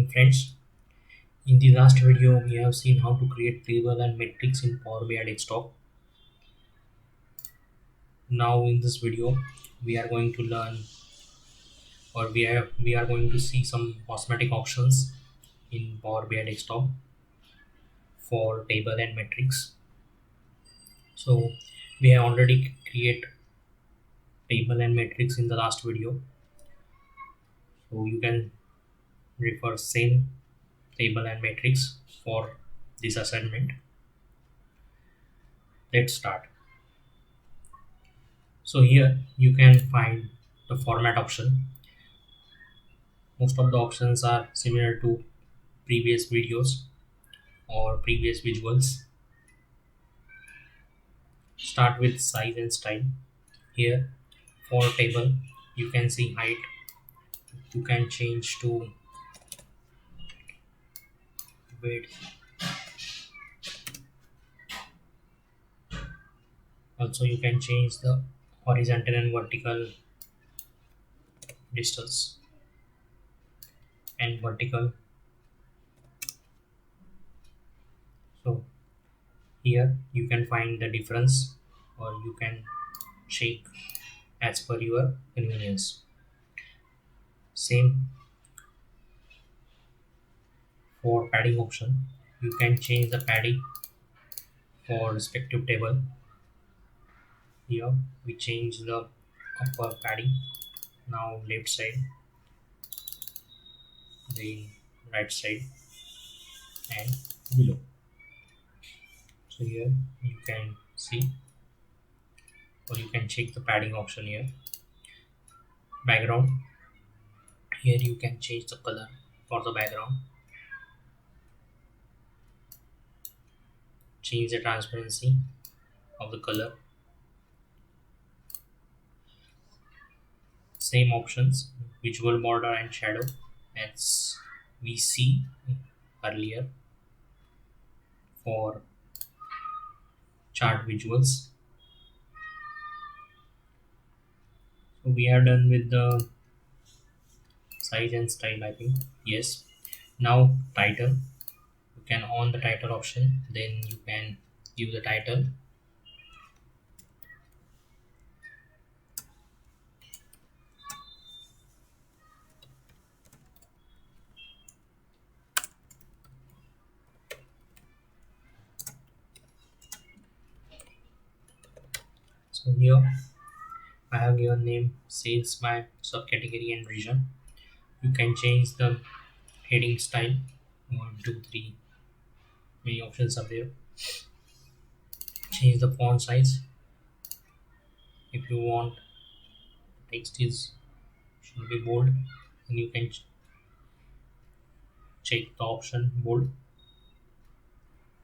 morning, friends. In the last video, we have seen how to create table and matrix in Power BI desktop. Now, in this video, we are going to learn, or we are going to see some cosmetic options in Power BI desktop for table and matrix. So, we have already create table and matrix in the last video. So you can refer same table and matrix for this assignment. Let's start. So here you can find the format option. Most of the options are similar to previous videos or previous visuals. Start with size and style. Here for table you can see height. You can change to width. Also you can change the horizontal and vertical distance and vertical. So here you can find the difference, or you can check as per your convenience. Same for padding option. You can change the padding for respective table. Here we change the upper padding, now left side, then right side and below. So here you can see, or you can check the padding option here. Background, here you can change the color for the background. Change the transparency of the color. Same options, visual border and shadow, as we see earlier for chart visuals. So we are done with the size and style, I think. Yes. Now title, you can on the title option, then you can give the title. So here I have given name sales by subcategory and region. You can change the heading style. 1 2 3, many options are there. Change the font size. If you want text is should be bold, and you can check the option bold.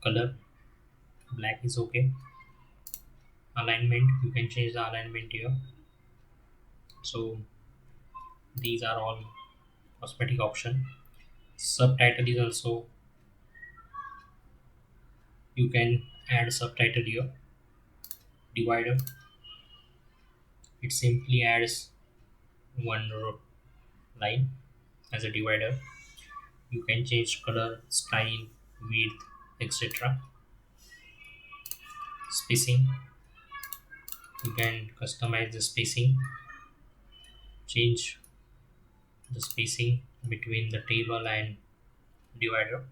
Color black is okay. Alignment, you can change the alignment here. So these are all cosmetic option. Subtitle is also, you can add subtitle here. Divider, it simply adds one line as a divider. You can change color, style, width, etc. Spacing, you can customize the spacing, change the spacing between the table and divider.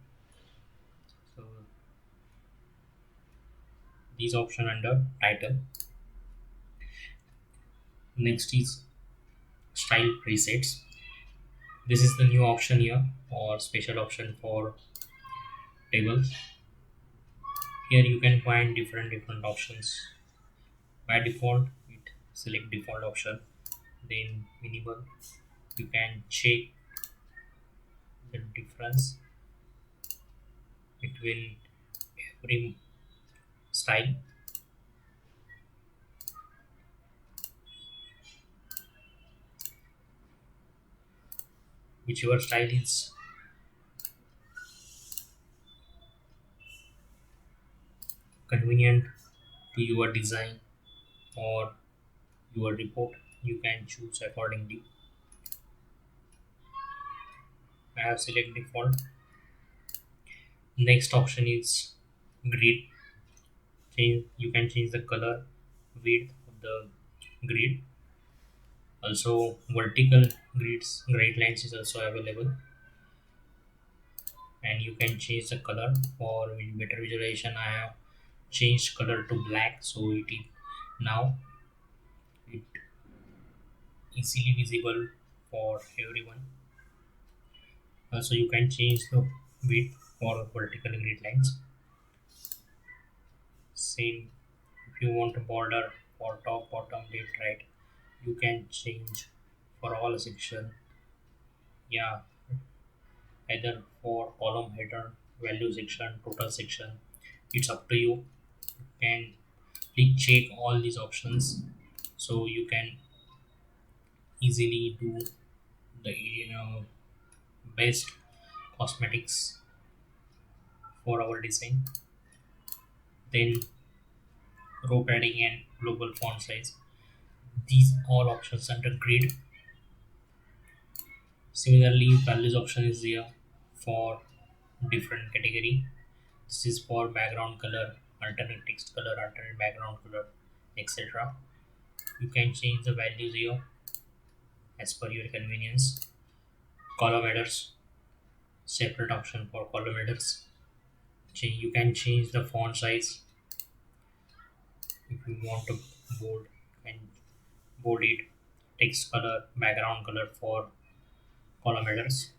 So these option under title. Next is style presets. This is the new option here, or special option for tables. Here you can find different options. By default it select default option, then minimal. You can check the difference between every style. Whichever style is convenient to your design or your report, you can choose accordingly. I have select default. Next option is grid. Change, you can change the color, width of the grid. Also vertical grids, grid lines is also available, and you can change the color. For better visualization, I have changed color to black, so it is now it easily visible for everyone. Also you can change the width for vertical grid lines. Same, if you want a border for top, bottom, left, right, you can change for all section. Yeah, either for column header, value section, total section, it's up to you. You can click check all these options, so you can easily do the best cosmetics for our design. Then row padding and global font size, these all options under grid. Similarly, values option is here for different category. This is for background color, alternate text color, alternate background color, etc. You can change the values here as per your convenience. Column headers, separate option for column headers. You can change the font size if you want to bold and bold it. Text color, background color for column headers.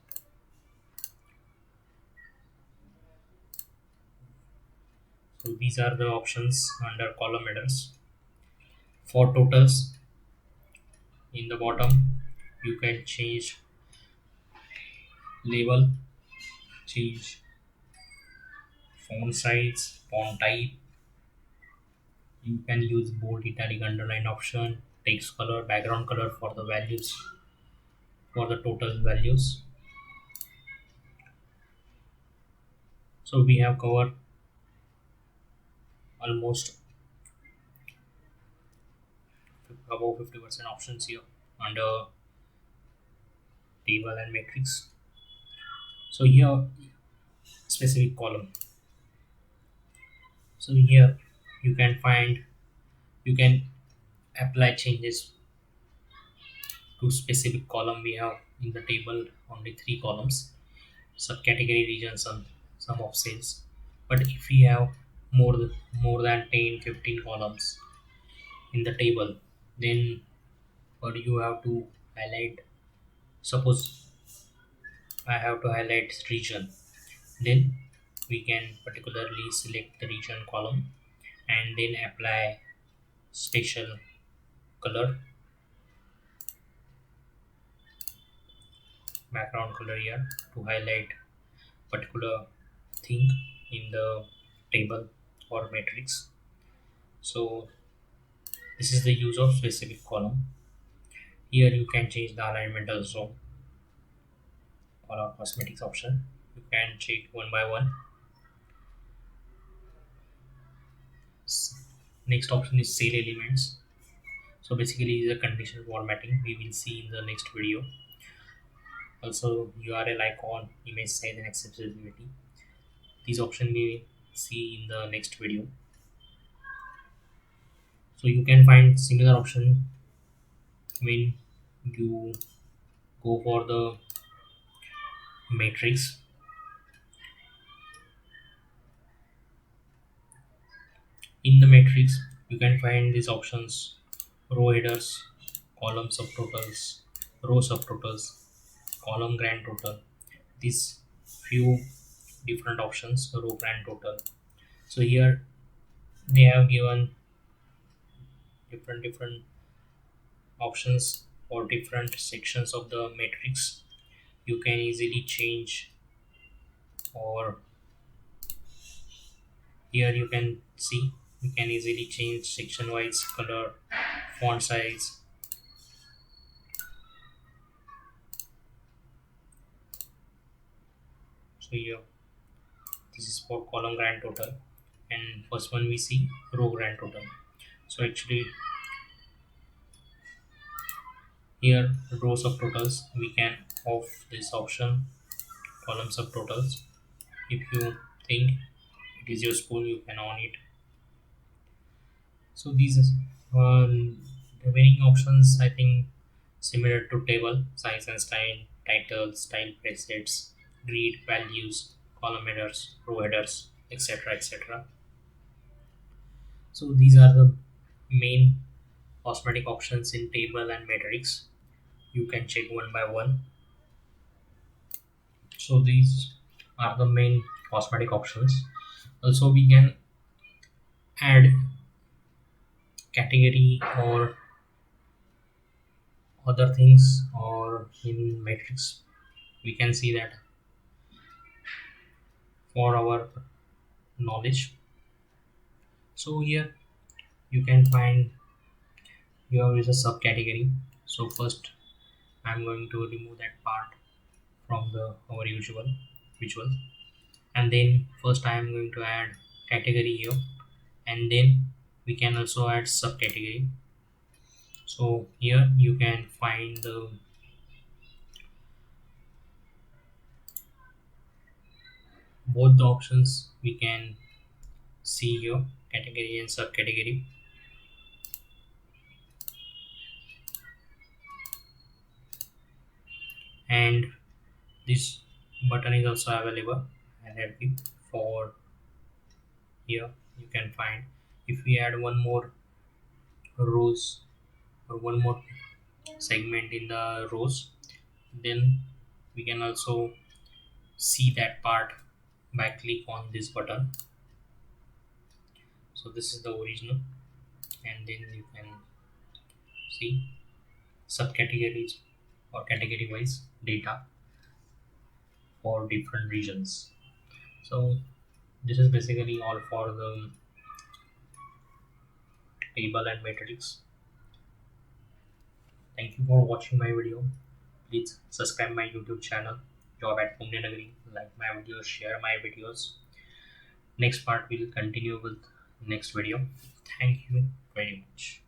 So these are the options under column headers. For totals, in the bottom, you can change label, change font size, font type. You can use bold, italic, underline option, text color, background color for the values, for the total values. So we have covered almost above 50% options here under table and matrix. So here specific column. So here you can find, you can apply changes to specific column. We have in the table only three columns: subcategory, region, some of sales. But if we have more than 10, 15 columns in the table, then what you have to highlight. Suppose I have to highlight region, then we can particularly select the region column and then apply special color, background color here, to highlight particular thing in the table or matrix. So this is the use of specific column. Here you can change the alignment also for our cosmetics option. You can check one by one. Next option is cell elements. So basically the conditional formatting we will see in the next video. Also URL icon, image size and accessibility. These options we will see in the next video. So you can find similar option when you go for the matrix. In the matrix you can find these options: row headers, column subtotals, row subtotals, column grand total. These few different options, row grand total. So here they have given different options for different sections of the matrix. You can easily change, or here you can see you can easily change section wise color, font size. So here this is for column grand total, and first one we see row grand total. So actually here rows of totals we can off this option column subtotals. If you think it is useful, you can on it. So these remaining options, I think, similar to table size and style, title, style presets, grid values, column headers, row headers, etc. etc. So these are the main cosmetic options in table and matrix. You can check one by one. So these are the main cosmetic options. Also, we can add category or other things, or in matrix we can see that for our knowledge. So here you can find, here is a subcategory. So first I'm going to remove that part from the our usual visual, and then first I am going to add category here, and then we can also add subcategory. So here you can find the both the options we can see here, category and subcategory. And this button is also available and happy for here. You can find, if we add one more rows or one more segment in the rows, then we can also see that part by click on this button. So this is the original, and then you can see subcategories or category wise data for different regions. So this is basically all for the table and matrix. Thank you for watching my video. Please subscribe my YouTube channel, Job at Pugnanagari. Like my videos, share my videos. Next part will continue with next video. Thank you very much.